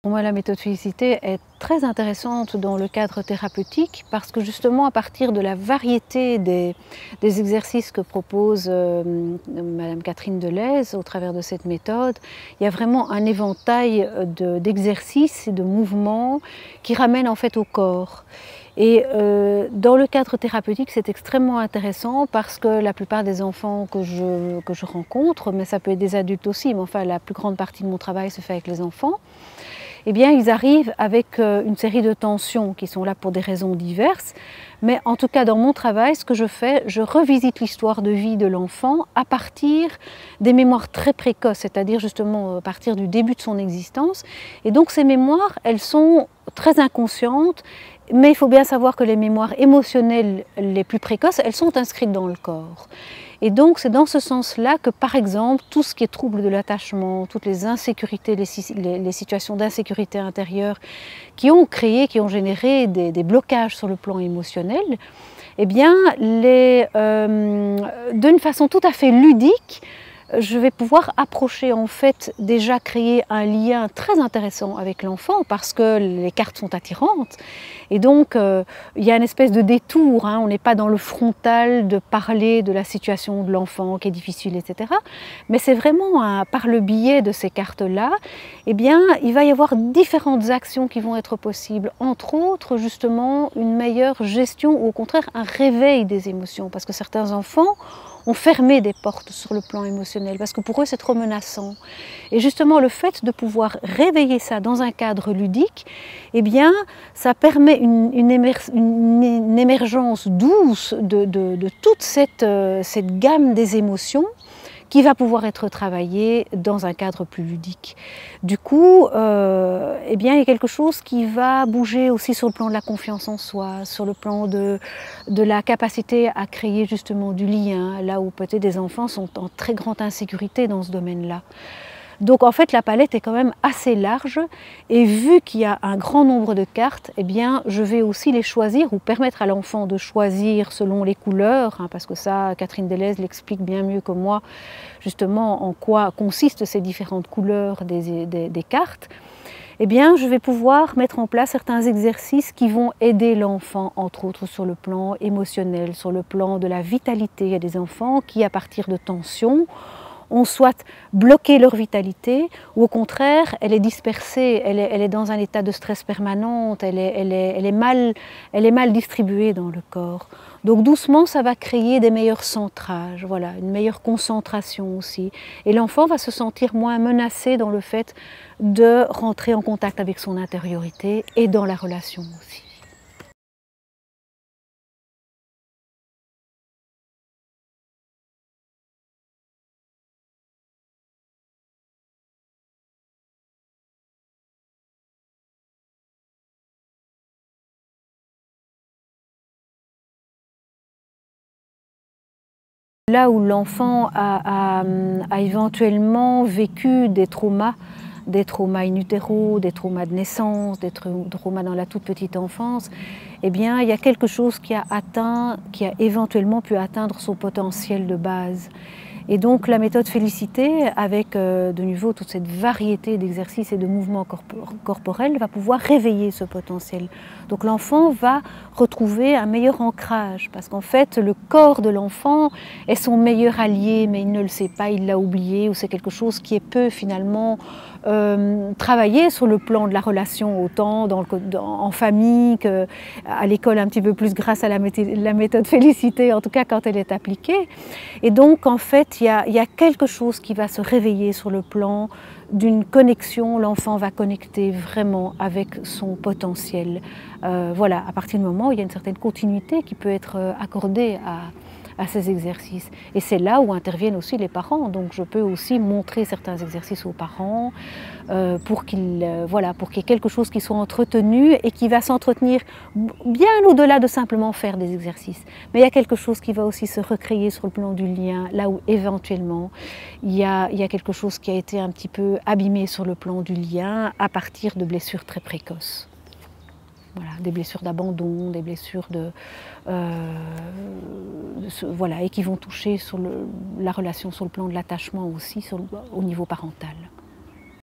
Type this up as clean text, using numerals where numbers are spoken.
Pour moi, la méthode Félicité est très intéressante dans le cadre thérapeutique parce que justement, à partir de la variété des exercices que propose Madame Catherine Delez au travers de cette méthode, il y a vraiment un éventail d'exercices et de mouvements qui ramènent en fait au corps. Et dans le cadre thérapeutique, c'est extrêmement intéressant parce que la plupart des enfants que je rencontre, mais ça peut être des adultes aussi, mais enfin la plus grande partie de mon travail se fait avec les enfants, eh bien ils arrivent avec une série de tensions qui sont là pour des raisons diverses. Mais en tout cas dans mon travail, ce que je fais, je revisite l'histoire de vie de l'enfant à partir des mémoires très précoces, c'est-à-dire justement à partir du début de son existence. Et donc ces mémoires, elles sont très inconscientes, mais il faut bien savoir que les mémoires émotionnelles les plus précoces, elles sont inscrites dans le corps. Et donc c'est dans ce sens-là que par exemple tout ce qui est trouble de l'attachement, toutes les insécurités, les situations d'insécurité intérieure qui ont généré des blocages sur le plan émotionnel, eh bien d'une façon tout à fait ludique, je vais pouvoir approcher en fait, déjà créer un lien très intéressant avec l'enfant parce que les cartes sont attirantes et donc il y a une espèce de détour, hein, on n'est pas dans le frontal de parler de la situation de l'enfant qui est difficile, etc. Mais c'est vraiment par le biais de ces cartes-là, eh bien il va y avoir différentes actions qui vont être possibles, entre autres justement une meilleure gestion ou au contraire un réveil des émotions parce que certains enfants ont fermé des portes sur le plan émotionnel parce que pour eux c'est trop menaçant. Et justement le fait de pouvoir réveiller ça dans un cadre ludique, eh bien ça permet une émergence douce de toute cette gamme des émotions qui va pouvoir être travaillée dans un cadre plus ludique. Du coup, eh bien, il y a quelque chose qui va bouger aussi sur le plan de la confiance en soi, sur le plan de la capacité à créer justement du lien, là où peut-être des enfants sont en très grande insécurité dans ce domaine-là. Donc en fait la palette est quand même assez large et vu qu'il y a un grand nombre de cartes, eh bien je vais aussi les choisir ou permettre à l'enfant de choisir selon les couleurs, hein, parce que ça Catherine Delez l'explique bien mieux que moi justement en quoi consistent ces différentes couleurs des cartes. Eh bien, je vais pouvoir mettre en place certains exercices qui vont aider l'enfant, entre autres sur le plan émotionnel, sur le plan de la vitalité. Il y a des enfants qui, à partir de tensions, ont soit bloqué leur vitalité, ou au contraire, elle est dispersée, elle est dans un état de stress permanent, elle est mal distribuée dans le corps. Donc doucement, ça va créer des meilleurs centrages, voilà, une meilleure concentration aussi. Et l'enfant va se sentir moins menacé dans le fait de rentrer en contact avec son intériorité et dans la relation aussi. Là où l'enfant a éventuellement vécu des traumas in utero, des traumas de naissance, des traumas dans la toute petite enfance, eh bien il y a quelque chose qui a éventuellement pu atteindre son potentiel de base. Et donc la méthode Félicité, avec de nouveau toute cette variété d'exercices et de mouvements corporels, va pouvoir réveiller ce potentiel. Donc l'enfant va retrouver un meilleur ancrage, parce qu'en fait le corps de l'enfant est son meilleur allié, mais il ne le sait pas, il l'a oublié, ou c'est quelque chose qui est peu finalement travaillé sur le plan de la relation, autant en famille qu'à l'école un petit peu plus grâce à la méthode Félicité, en tout cas quand elle est appliquée. Et donc en fait il y a quelque chose qui va se réveiller sur le plan d'une connexion, l'enfant va connecter vraiment avec son potentiel. Voilà, à partir du moment où il y a une certaine continuité qui peut être accordée à ces exercices. Et c'est là où interviennent aussi les parents. Donc je peux aussi montrer certains exercices aux parents pour qu'il y ait quelque chose qui soit entretenu et qui va s'entretenir bien au-delà de simplement faire des exercices. Mais il y a quelque chose qui va aussi se recréer sur le plan du lien, là où éventuellement il y a quelque chose qui a été un petit peu abîmé sur le plan du lien à partir de blessures très précoces. Voilà, des blessures d'abandon, des blessures et qui vont toucher sur la relation sur le plan de l'attachement aussi, au niveau parental.